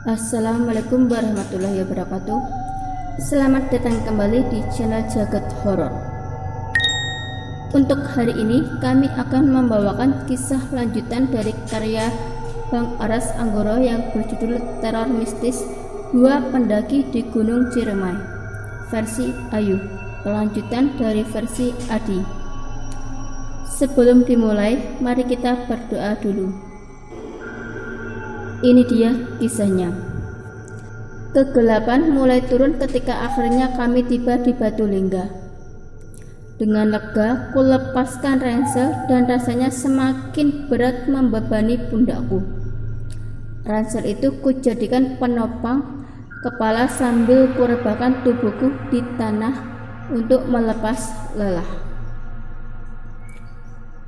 Assalamualaikum warahmatullahi wabarakatuh. Selamat datang kembali di channel Jagat Horor. Untuk hari ini kami akan membawakan kisah lanjutan dari karya Bang Aras Anggoro yang berjudul Teror Mistis Dua Pendaki di Gunung Ciremai, versi Ayu, lanjutan dari versi Adi. Sebelum dimulai, mari kita berdoa dulu. Ini dia kisahnya. Kegelapan mulai turun ketika akhirnya kami tiba di Batu Lingga. Dengan lega, ku lepaskan ransel dan rasanya semakin berat membebani pundakku. Ransel itu ku jadikan penopang kepala sambil ku rebahkan tubuhku di tanah untuk melepas lelah.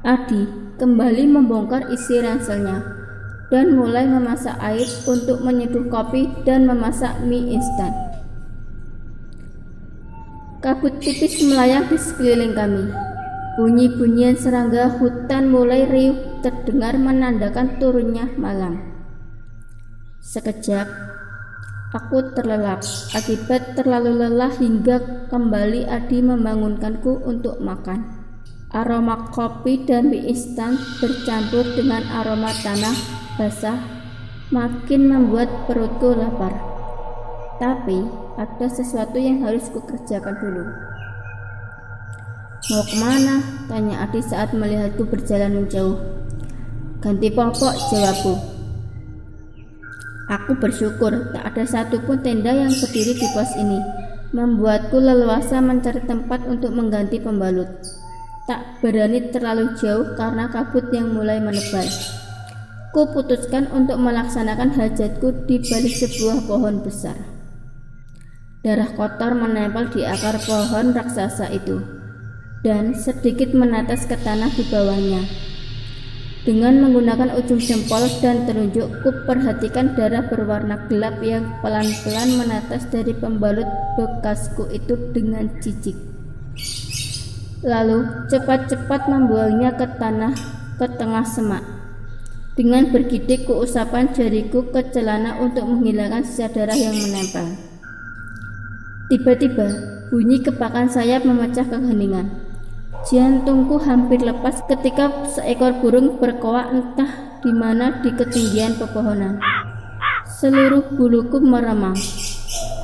Adi kembali membongkar isi ranselnya dan mulai memasak air untuk menyeduh kopi dan memasak mie instan. Kabut tipis melayang di sekeliling kami. Bunyi-bunyian serangga hutan mulai riuh terdengar menandakan turunnya malam. Sekejap, aku terlelap akibat terlalu lelah hingga kembali Adi membangunkanku untuk makan. Aroma kopi dan mie instan bercampur dengan aroma tanah basah makin membuat perutku lapar. Tapi ada sesuatu yang harus kukerjakan dulu. Mau kemana? Tanya Adi saat melihatku berjalan menjauh. Ganti popok, jawabku. Aku bersyukur tak ada satupun tenda yang berdiri di pos ini, membuatku leluasa mencari tempat untuk mengganti pembalut. Tak berani terlalu jauh karena kabut yang mulai menebal. Ku putuskan untuk melaksanakan hajatku di balik sebuah pohon besar. Darah kotor menempel di akar pohon raksasa itu dan sedikit menetes ke tanah di bawahnya. Dengan menggunakan ujung jempol dan telunjuk, ku perhatikan darah berwarna gelap yang pelan-pelan menetes dari pembalut bekasku itu dengan jijik. Lalu cepat-cepat membuangnya ke tanah ke tengah semak. Dengan bergidik ku usapkan jariku ke celana untuk menghilangkan sisa darah yang menempel. Tiba-tiba bunyi kepakan sayap memecah keheningan. Jantungku hampir lepas ketika seekor burung berkoak entah di mana di ketinggian pepohonan. Seluruh buluku meremang.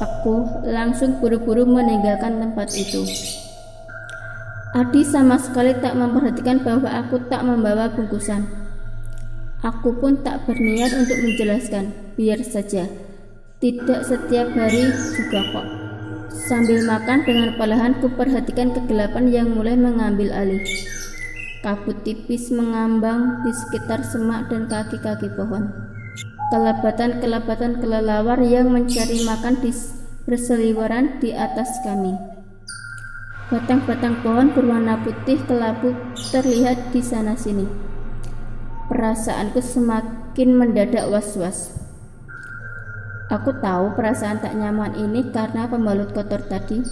Aku langsung buru-buru meninggalkan tempat itu. Adi sama sekali tak memperhatikan bahwa aku tak membawa bungkusan. Aku pun tak berniat untuk menjelaskan, biar saja. Tidak setiap hari juga kok. Sambil makan dengan perlahan ku perhatikan kegelapan yang mulai mengambil alih. Kabut tipis mengambang di sekitar semak dan kaki-kaki pohon. Kelebatan-kelebatan kelelawar yang mencari makan berseliweran di atas kami. Batang-batang pohon berwarna putih kelabu terlihat di sana-sini. Perasaanku semakin mendadak was-was. Aku tahu perasaan tak nyaman ini karena pembalut kotor tadi.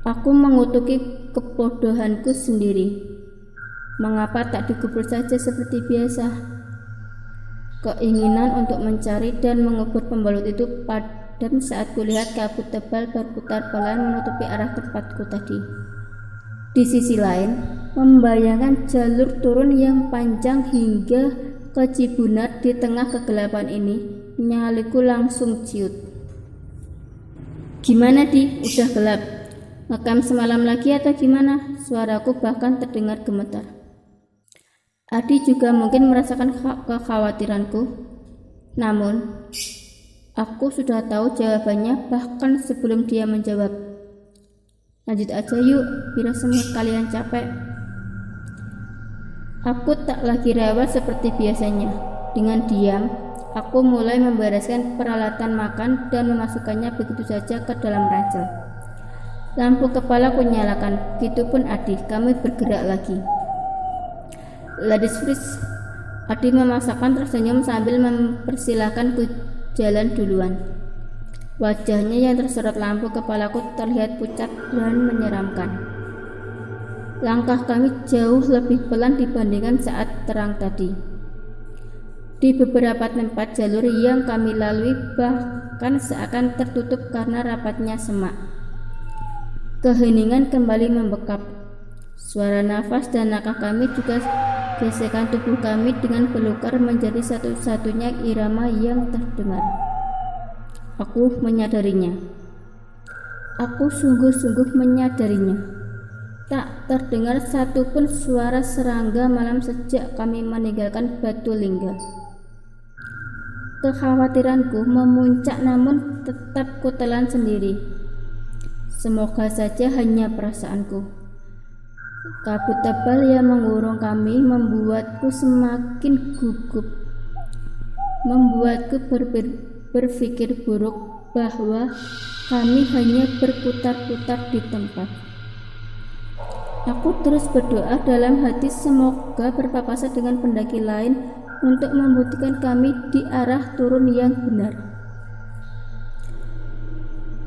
Aku mengutuki kebodohanku sendiri. Mengapa tak dikubur saja seperti biasa? Keinginan untuk mencari dan mengubur pembalut itu padam saat kulihat kabut tebal berputar pelan menutupi arah tempatku tadi. Di sisi lain, membayangkan jalur turun yang panjang hingga ke Cibunat di tengah kegelapan ini, nyaliku langsung ciut. Gimana Di? Udah gelap. Ngekam semalam lagi atau gimana? Suaraku bahkan terdengar gemetar. Adi juga mungkin merasakan kekhawatiranku. Namun, aku sudah tahu jawabannya bahkan sebelum dia menjawab. Lanjut aja yuk, biar semua kalian capek. Aku tak lagi rewel seperti biasanya. Dengan diam, aku mulai membereskan peralatan makan dan memasukkannya begitu saja ke dalam ransel. Lampu kepala ku nyalakan, begitupun Adi, kami bergerak lagi. Ladies first. Adi memasakkan tersenyum sambil mempersilahkan ku jalan duluan. Wajahnya yang tersorot lampu kepalaku terlihat pucat dan menyeramkan. Langkah kami jauh lebih pelan dibandingkan saat terang tadi. Di beberapa tempat jalur yang kami lalui bahkan seakan tertutup karena rapatnya semak. Keheningan kembali membekap. Suara nafas dan langkah kami juga gesekan tubuh kami dengan belukar menjadi satu-satunya irama yang terdengar. Aku menyadarinya. Aku sungguh-sungguh menyadarinya. Tak terdengar satupun suara serangga malam sejak kami meninggalkan Batu Lingga. Kekhawatiranku memuncak namun tetap kutelan sendiri. Semoga saja hanya perasaanku. Kabut tebal yang mengurung kami membuatku semakin gugup. Membuatku berpikir buruk bahwa kami hanya berputar-putar di tempat. Aku terus berdoa dalam hati semoga berpapasan dengan pendaki lain untuk membuktikan kami di arah turun yang benar.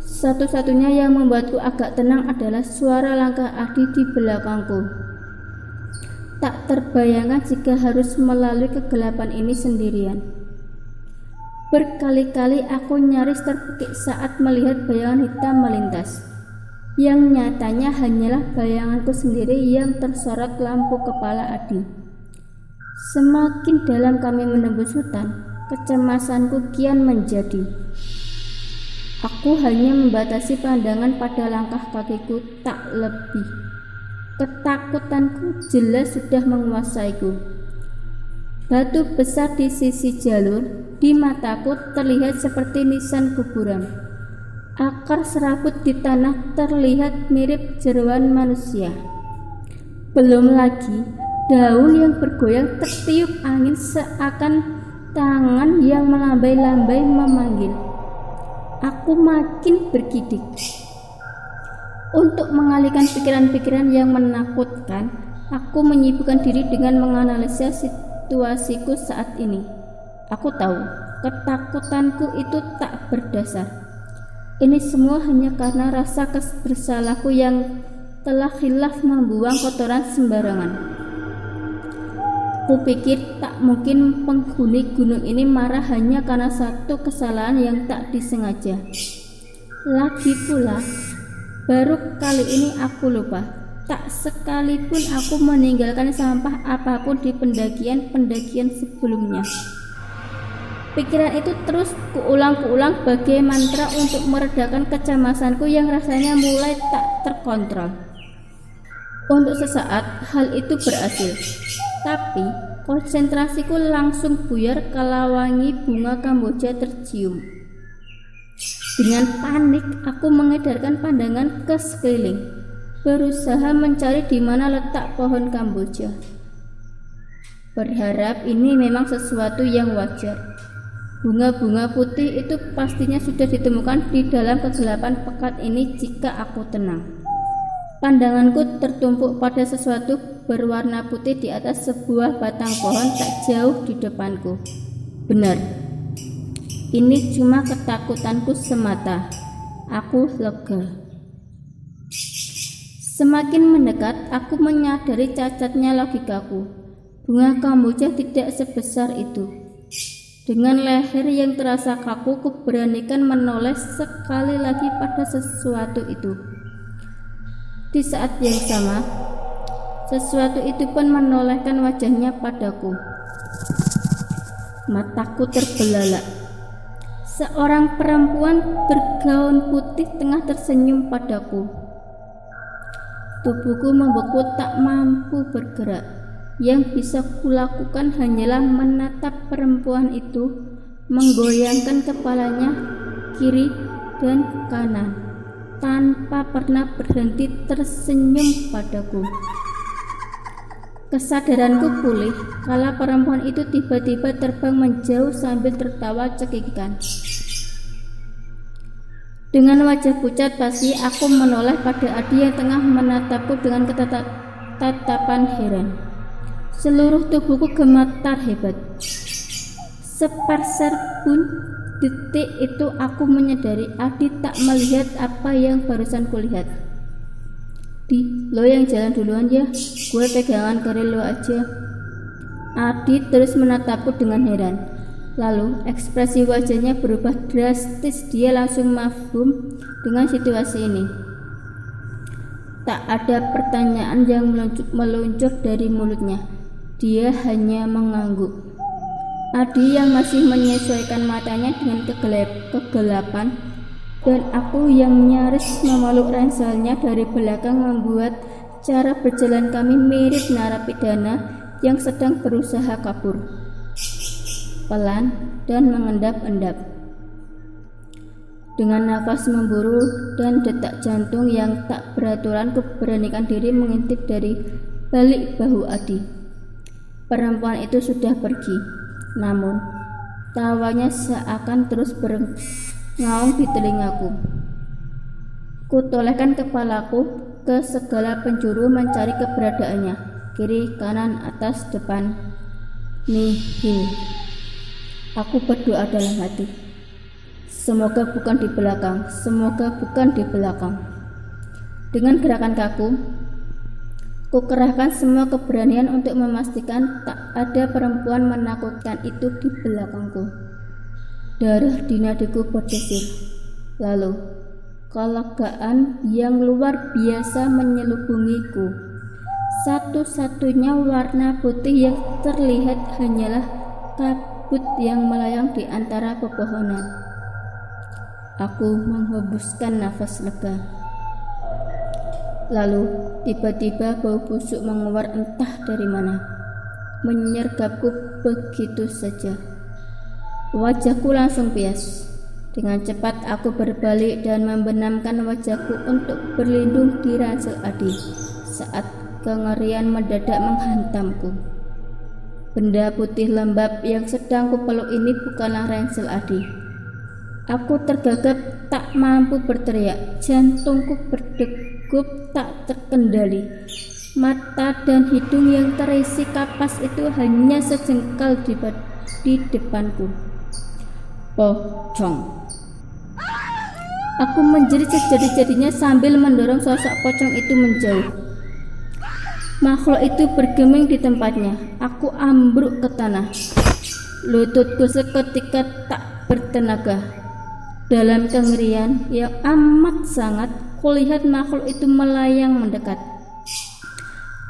Satu-satunya yang membuatku agak tenang adalah suara langkah Adi di belakangku. Tak terbayangkan jika harus melalui kegelapan ini sendirian. Berkali-kali aku nyaris terpekik saat melihat bayangan hitam melintas, yang nyatanya hanyalah bayanganku sendiri yang tersorot lampu kepala Adi. Semakin dalam kami menembus hutan, kecemasanku kian menjadi. Aku hanya membatasi pandangan pada langkah kakiku, tak lebih. Ketakutanku jelas sudah menguasaiku. Batu besar di sisi jalur di mataku terlihat seperti nisan kuburan. Akar serabut di tanah terlihat mirip jeroan manusia. Belum lagi daun yang bergoyang tertiup angin seakan tangan yang melambai-lambai memanggil. Aku makin bergidik. Untuk mengalihkan pikiran-pikiran yang menakutkan, aku menyibukkan diri dengan menganalisa situasiku saat ini. Aku tahu ketakutanku itu tak berdasar. Ini semua hanya karena rasa bersalahku yang telah khilaf membuang kotoran sembarangan. Kupikir tak mungkin penghuni gunung ini marah hanya karena satu kesalahan yang tak disengaja. Lagi pula, baru kali ini aku lupa. Tak sekalipun aku meninggalkan sampah apapun di pendakian-pendakian sebelumnya. Pikiran itu terus kuulang-ulang bagai mantra untuk meredakan kecemasanku yang rasanya mulai tak terkontrol. Untuk sesaat hal itu berhasil. Tapi konsentrasiku langsung buyar kala wangi bunga Kamboja tercium. Dengan panik aku mengedarkan pandangan ke sekeliling, berusaha mencari di mana letak pohon Kamboja. Berharap ini memang sesuatu yang wajar. Bunga-bunga putih itu pastinya sudah ditemukan di dalam kegelapan pekat ini jika aku tenang. Pandanganku tertumpuk pada sesuatu berwarna putih di atas sebuah batang pohon tak jauh di depanku. Benar, ini cuma ketakutanku semata. Aku lega. Semakin mendekat, aku menyadari cacatnya logikaku. Bunga Kamboja tidak sebesar itu. Dengan leher yang terasa kaku, kuberanikan menoleh sekali lagi pada sesuatu itu. Di saat yang sama, sesuatu itu pun menolehkan wajahnya padaku. Mataku terbelalak. Seorang perempuan bergaun putih tengah tersenyum padaku. Tubuhku membeku, tak mampu bergerak. Yang bisa kulakukan hanyalah menatap perempuan itu, menggoyangkan kepalanya kiri dan kanan, tanpa pernah berhenti tersenyum padaku. Kesadaranku pulih kala perempuan itu tiba-tiba terbang menjauh sambil tertawa cekikikan. Dengan wajah pucat pasi, aku menoleh pada Adi yang tengah menatapku dengan tatapan heran. Seluruh tubuhku gemetar hebat. Seperser pun detik itu aku menyadari Adi tak melihat apa yang barusan kulihat. Di, lo yang jalan duluan ya, gue pegangan keril lo aja. Adi terus menatapku dengan heran. Lalu ekspresi wajahnya berubah drastis. Dia langsung mafhum dengan situasi ini. Tak ada pertanyaan yang meluncur dari mulutnya. Dia hanya mengangguk. Adi yang masih menyesuaikan matanya dengan kegelapan dan aku yang nyaris memeluk ranselnya dari belakang membuat cara berjalan kami mirip narapidana yang sedang berusaha kabur. Pelan dan mengendap-endap. Dengan nafas memburu dan detak jantung yang tak beraturan, kuberanikan diri mengintip dari balik bahu Adi. Perempuan itu sudah pergi, namun tawanya seakan terus ngaung di telingaku. Kutolehkan kepalaku ke segala penjuru mencari keberadaannya. Kiri, kanan, atas, depan. Nihil. Aku berdoa dalam hati. Semoga bukan di belakang. Semoga bukan di belakang. Dengan gerakan kaku, kukerahkan semua keberanian untuk memastikan tak ada perempuan menakutkan itu di belakangku. Darah di nadiku berdesir. Lalu kelegaan yang luar biasa menyelubungiku. Satu-satunya warna putih yang terlihat hanyalah kabut yang melayang di antara pepohonan. Aku menghembuskan nafas lega. Lalu tiba-tiba bau busuk menguar entah dari mana, menyergapku begitu saja. Wajahku langsung pias. Dengan cepat aku berbalik dan membenamkan wajahku untuk berlindung di ransel Adi saat kengerian mendadak menghantamku. Benda putih lembab yang sedang kupeluk ini bukanlah ransel Adi. Aku tergagap, tak mampu berteriak. Jantungku berdegup tak terkendali. Mata dan hidung yang terisi kapas itu hanya sejengkal di depanku. Pocong. Aku menjerit sejadi-jadinya sambil mendorong sosok pocong itu menjauh. Makhluk itu bergeming di tempatnya. Aku ambruk ke tanah. Lututku seketika tak bertenaga. Dalam kengerian yang amat sangat, kulihat makhluk itu melayang mendekat.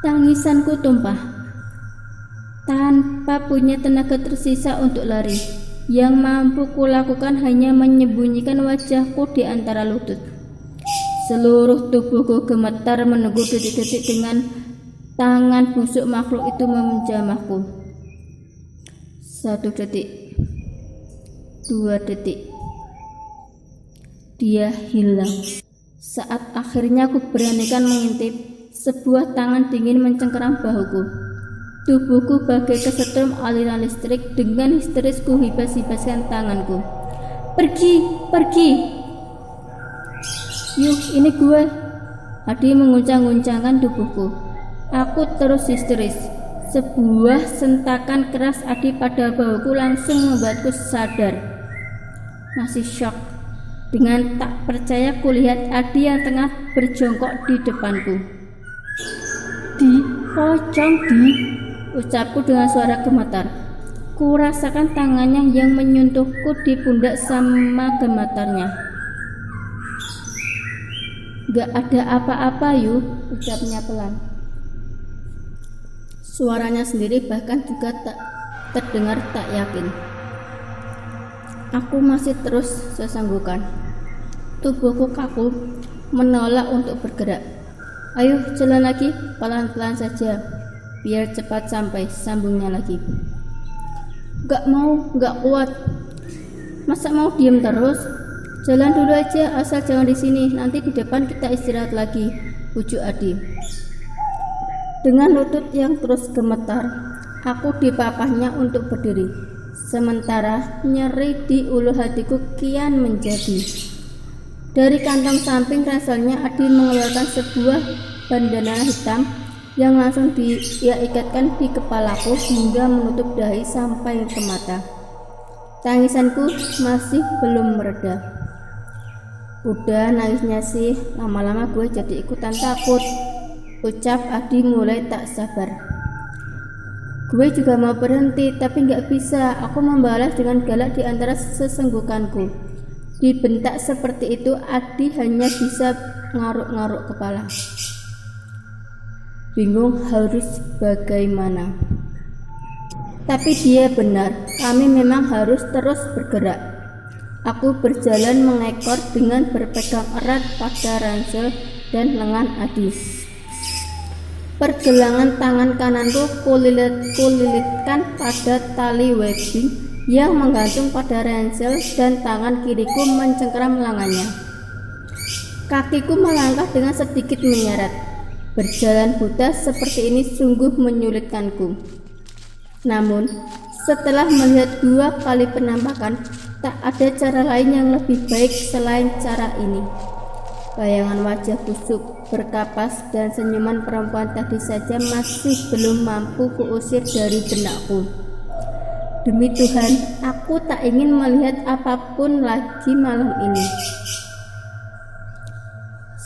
Tangisanku tumpah. Tanpa punya tenaga tersisa untuk lari, yang mampu kulakukan hanya menyembunyikan wajahku di antara lutut. Seluruh tubuhku gemetar menunggu detik-detik dengan tangan busuk makhluk itu menjamahku. 1 detik, 2 detik. Dia hilang. Saat akhirnya aku beranikan mengintip, sebuah tangan dingin mencengkeram bahuku. Tubuhku bagai kesetrum aliran listrik. Dengan histeris ku hibas-hibaskan tanganku. Pergi, pergi. Yuk, ini gue. Adi menguncang-uncangkan tubuhku. Aku terus histeris. Sebuah sentakan keras Adi pada bahuku langsung membuatku sadar. Masih syok. Dengan tak percaya kulihat Adi yang tengah berjongkok di depanku. Di, pocong di, ucapku dengan suara gemetar. Ku rasakan tangannya yang menyentuhku di pundak sama gemetarnya. Gak ada apa-apa yuk, ucapnya pelan. Suaranya sendiri bahkan juga tak terdengar tak yakin. Aku masih terus sesanggukan. Tubuhku kaku, menolak untuk bergerak. Ayo jalan lagi, pelan-pelan saja, biar cepat sampai, sambungnya lagi. Gak mau, gak kuat. Masa mau diem terus? Jalan dulu aja, asal jangan di sini. Nanti di depan kita istirahat lagi, bujuk Adi. Dengan lutut yang terus gemetar, aku dipapahnya untuk berdiri. Sementara nyeri di ulu hatiku kian menjadi. Dari kantong samping ranselnya Adi mengeluarkan sebuah bandana hitam yang langsung dia ikatkan di kepalaku hingga menutup dahi sampai ke mata. Tangisanku masih belum mereda. Udah nangisnya sih, lama-lama gue jadi ikutan takut, ucap Adi mulai tak sabar. Gue juga mau berhenti, tapi gak bisa. Aku membalas dengan galak di antara sesenggukanku. Dibentak seperti itu, Adi hanya bisa ngaruk-ngaruk kepala. Bingung harus bagaimana. Tapi dia benar, kami memang harus terus bergerak. Aku berjalan mengekor dengan berpegang erat pada ransel dan lengan Adi. Pergelangan tangan kananku kulilitkan pada tali webbing yang menggantung pada ransel dan tangan kiriku mencengkeram lengannya. Kakiku melangkah dengan sedikit menyeret. Berjalan buta seperti ini sungguh menyulitkanku. Namun, setelah melihat 2 kali penampakan, tak ada cara lain yang lebih baik selain cara ini. Bayangan wajah busuk, berkapas, dan senyuman perempuan tadi saja masih belum mampu kuusir dari benakku. Demi Tuhan, aku tak ingin melihat apapun lagi malam ini.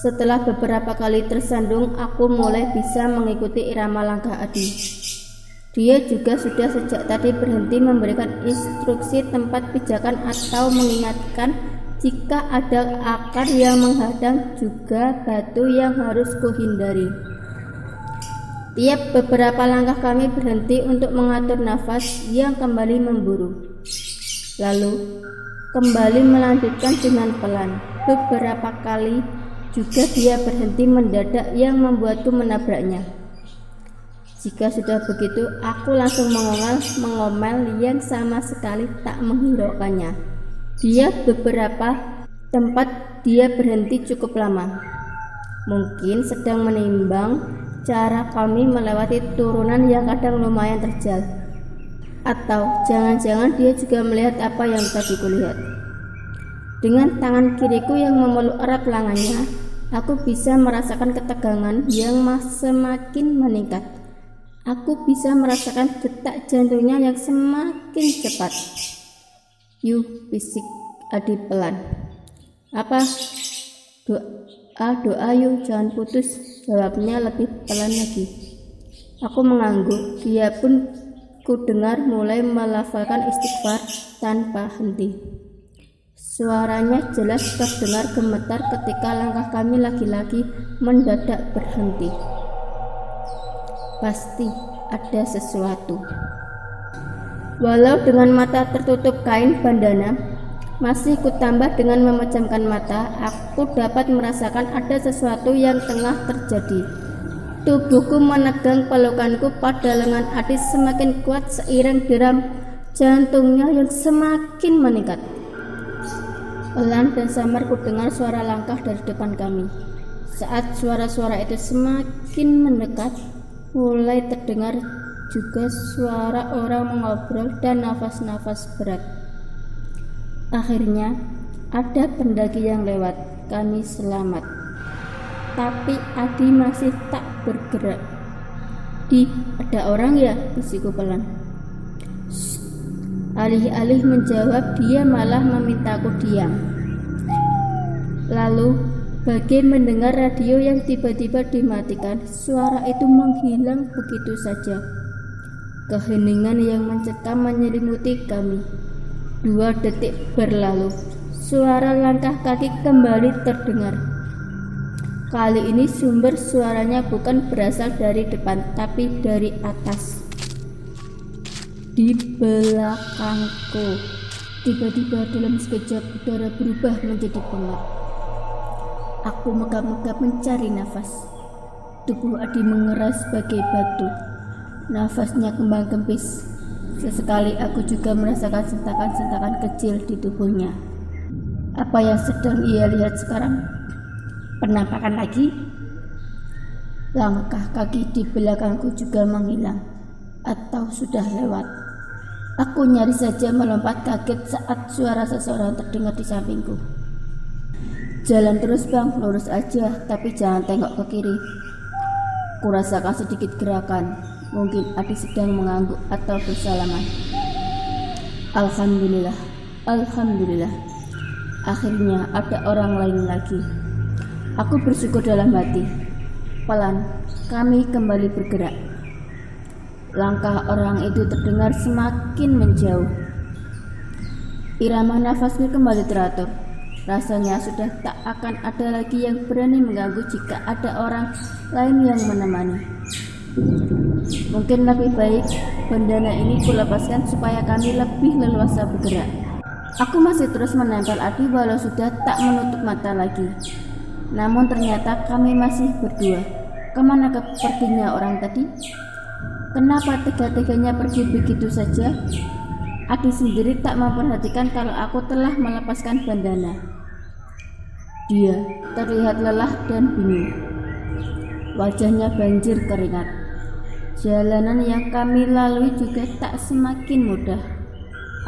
Setelah beberapa kali tersandung, aku mulai bisa mengikuti irama langkah Adi. Dia juga sudah sejak tadi berhenti memberikan instruksi tempat pijakan atau mengingatkan jika ada akar yang menghadang, juga batu yang harus kuhindari. Tiap beberapa langkah kami berhenti untuk mengatur nafas yang kembali memburu. Lalu kembali melanjutkan dengan pelan. Beberapa kali juga dia berhenti mendadak yang membuatku menabraknya. Jika sudah begitu, aku langsung mengomel yang sama sekali tak menghiraukannya. Beberapa tempat dia berhenti cukup lama. Mungkin sedang menimbang cara kami melewati turunan yang kadang lumayan terjal. Atau jangan-jangan dia juga melihat apa yang tadi kulihat. Dengan tangan kiriku yang memeluk erat lengannya, aku bisa merasakan ketegangan yang semakin meningkat. Aku bisa merasakan detak jantungnya yang semakin cepat. "Yuk," bisik Adi pelan. "Apa?" Doa yuk, jangan putus," jawabnya lebih pelan lagi. Aku mengangguk. Dia pun kudengar mulai melafalkan istighfar tanpa henti. Suaranya jelas terdengar gemetar ketika langkah kami lagi-lagi mendadak berhenti. Pasti ada sesuatu. Walau dengan mata tertutup kain bandana, masih kutambah dengan memejamkan mata, aku dapat merasakan ada sesuatu yang tengah terjadi. Tubuhku menegang, pelukanku pada lengan Adi semakin kuat seiring deram jantungnya yang semakin meningkat. Pelan dan samar kudengar suara langkah dari depan kami. Saat suara-suara itu semakin mendekat, mulai terdengar juga suara orang mengobrol dan nafas-nafas berat. Akhirnya ada pendaki yang lewat. Kami selamat. Tapi Adi masih tak bergerak. Ada orang ya?" bisikku pelan. Alih-alih menjawab, dia malah memintaku diam. Lalu, bagai mendengar radio yang tiba-tiba dimatikan, suara itu menghilang begitu saja. Keheningan yang mencekam menyelimuti kami. 2 detik berlalu, suara langkah kaki kembali terdengar. Kali ini sumber suaranya bukan berasal dari depan, tapi dari atas. Di belakangku. Tiba-tiba dalam sekejap udara berubah menjadi pengap. Aku megap-megap mencari nafas. Tubuh Adi mengeras bagai batu. Nafasnya kembang kempis. Sesekali aku juga merasakan sentakan-sentakan kecil di tubuhnya. Apa yang sedang ia lihat sekarang? Penampakan lagi? Langkah kaki di belakangku juga menghilang. Atau sudah lewat. Aku nyaris saja melompat kaget saat suara seseorang terdengar di sampingku. "Jalan terus bang, lurus aja, tapi jangan tengok ke kiri." Kurasakan sedikit gerakan. Mungkin Adi sedang mengangguk atau bersalaman. Alhamdulillah. Akhirnya ada orang lain lagi. Aku bersyukur dalam hati. Pelan, kami kembali bergerak. Langkah orang itu terdengar semakin menjauh. Irama nafasku kembali teratur. Rasanya sudah tak akan ada lagi yang berani mengganggu jika ada orang lain yang menemani. Mungkin lebih baik bandana ini kulepaskan supaya kami lebih leluasa bergerak. Aku masih terus menempel Adi walau sudah tak menutup mata lagi. Namun ternyata kami masih berdua. Kemana perginya orang tadi? Kenapa tega-teganya pergi begitu saja? Adi sendiri tak memperhatikan kalau aku telah melepaskan bandana. Dia terlihat lelah dan bingung. Wajahnya banjir keringat. Jalanan yang kami lalui juga tak semakin mudah.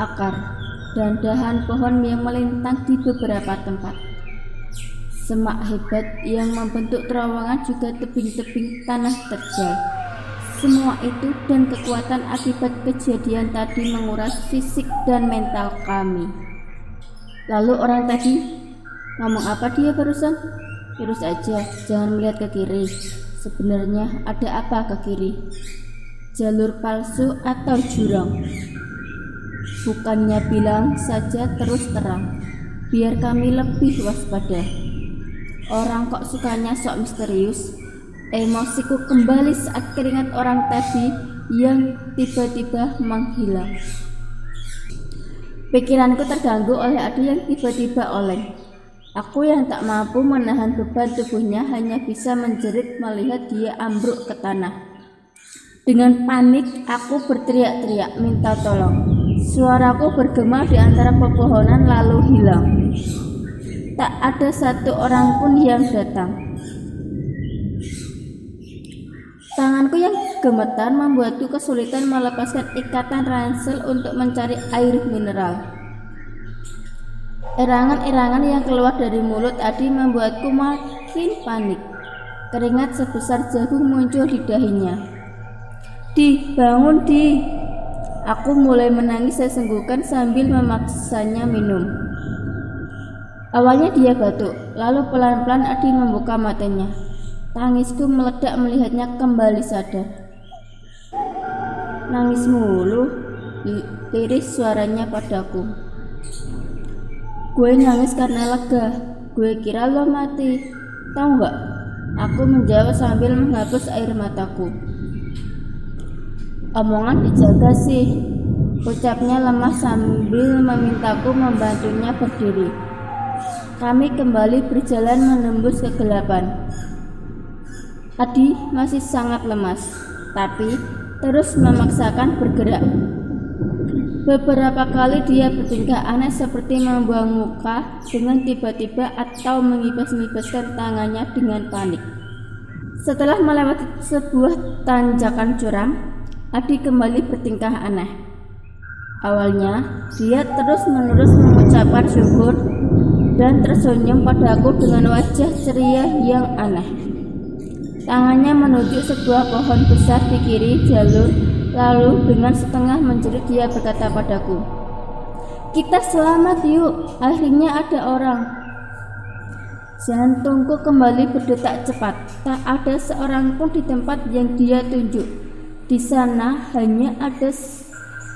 Akar dan dahan pohon yang melintang di beberapa tempat. Semak hebat yang membentuk terowongan juga tebing-tebing tanah terjal. Semua itu dan kekuatan akibat kejadian tadi menguras fisik dan mental kami. Lalu orang tadi ngomong apa dia barusan? Lurus aja, jangan melihat ke kiri. Sebenarnya ada apa ke kiri? Jalur palsu atau jurang? Bukannya bilang saja terus terang, biar kami lebih waspada. Orang kok sukanya sok misterius. Emosiku kembali saat keringat orang tadi yang tiba-tiba menghilang. Pikiranku terganggu oleh Adi yang tiba-tiba oleng. Aku yang tak mampu menahan beban tubuhnya hanya bisa menjerit melihat dia ambruk ke tanah. Dengan panik aku berteriak-teriak minta tolong. Suaraku bergema di antara pepohonan lalu hilang. Tak ada satu orang pun yang datang. Tanganku yang gemetar membuatku kesulitan melepaskan ikatan ransel untuk mencari air mineral. Erangan-erangan yang keluar dari mulut Adi membuatku makin panik. Keringat sebesar jagung muncul di dahinya. Di, bangun Di. Aku mulai menangis sesenggukan sambil memaksanya minum. Awalnya dia batuk, lalu pelan-pelan Adi membuka matanya. Tangisku meledak melihatnya kembali sadar. Nangis mulu, liris suaranya padaku. Gue nangis karena lega, gue kira lo mati. Tahu gak? Aku menjawab sambil menghapus air mataku. Omongan dijaga sih, ucapnya lemah sambil memintaku membantunya berdiri. Kami kembali berjalan menembus kegelapan. Adi masih sangat lemas, tapi terus memaksakan bergerak. Beberapa kali dia bertingkah aneh seperti membuang muka dengan tiba-tiba atau mengibas-ngibaskan tangannya dengan panik. Setelah melewati sebuah tanjakan curam, Adi kembali bertingkah aneh. Awalnya dia terus-menerus mengucapkan syukur dan tersenyum padaku dengan wajah ceria yang aneh. Tangannya menunjuk sebuah pohon besar di kiri jalur, lalu dengan setengah menjerit dia berkata padaku, "Kita selamat yuk, akhirnya ada orang." Jantungku kembali berdetak cepat. Tak ada seorang pun di tempat yang dia tunjuk. Di sana hanya ada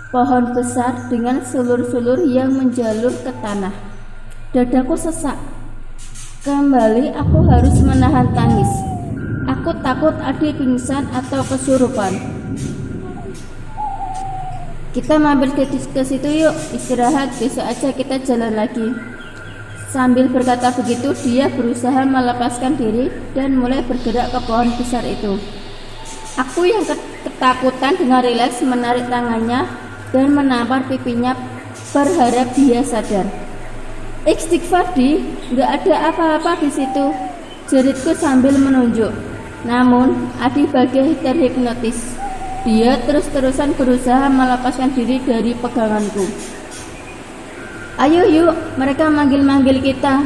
pohon besar dengan sulur-sulur yang menjalur ke tanah. Dadaku sesak. Kembali aku harus menahan tangis. Aku takut Adi pingsan atau kesurupan. Kita mampir ke situ yuk, istirahat, besok aja kita jalan lagi. Sambil berkata begitu, dia berusaha melepaskan diri dan mulai bergerak ke pohon besar itu. Aku yang ketakutan dengan rileks menarik tangannya dan menampar pipinya berharap dia sadar. Istighfar Di, nggak ada apa-apa di situ, jeritku sambil menunjuk. Namun Adi bagai terhipnotis. Dia terus-terusan berusaha melepaskan diri dari peganganku. Ayo yuk, mereka manggil-manggil kita.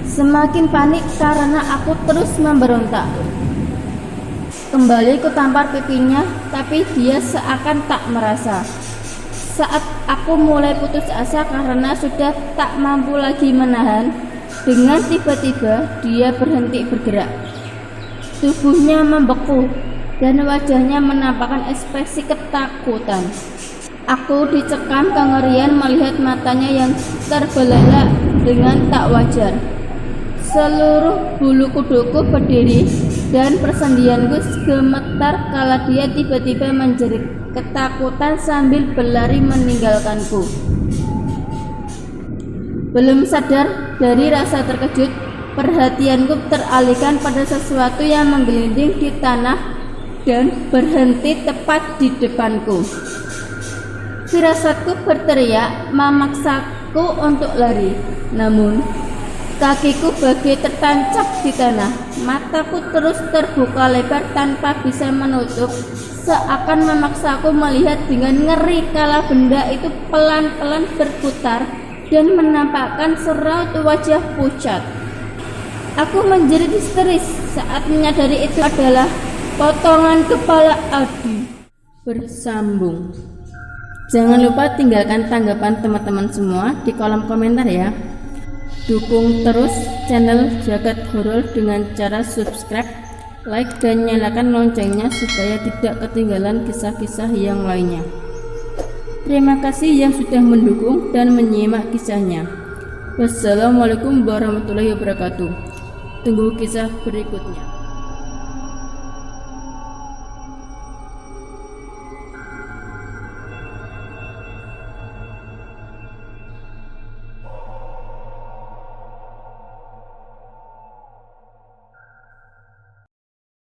Semakin panik karena aku terus memberontak. Kembali ku tampar pipinya, tapi dia seakan tak merasa. Saat aku mulai putus asa karena sudah tak mampu lagi menahan, dengan tiba-tiba dia berhenti bergerak. Tubuhnya membeku, dan wajahnya menampakkan ekspresi ketakutan. Aku dicekam kengerian melihat matanya yang terbelalak dengan tak wajar. Seluruh bulu kuduku berdiri dan persendianku gemetar kala dia tiba-tiba menjerit ketakutan sambil berlari meninggalkanku. Belum sadar dari rasa terkejut, perhatianku teralihkan pada sesuatu yang menggelinding di tanah dan berhenti tepat di depanku. Firasatku berteriak memaksaku untuk lari, namun kakiku bagai tertancap di tanah. Mataku terus terbuka lebar tanpa bisa menutup, seakan memaksaku melihat dengan ngeri kala benda itu pelan-pelan berputar dan menampakkan seraut wajah pucat. Aku menjerit histeris saat menyadari itu adalah potongan kepala Adi. Bersambung. Jangan lupa tinggalkan tanggapan teman-teman semua di kolom komentar ya. Dukung terus channel Jagat Horor dengan cara subscribe, like, dan nyalakan loncengnya supaya tidak ketinggalan kisah-kisah yang lainnya. Terima kasih yang sudah mendukung dan menyimak kisahnya. Wassalamualaikum warahmatullahi wabarakatuh. Tunggu kisah berikutnya.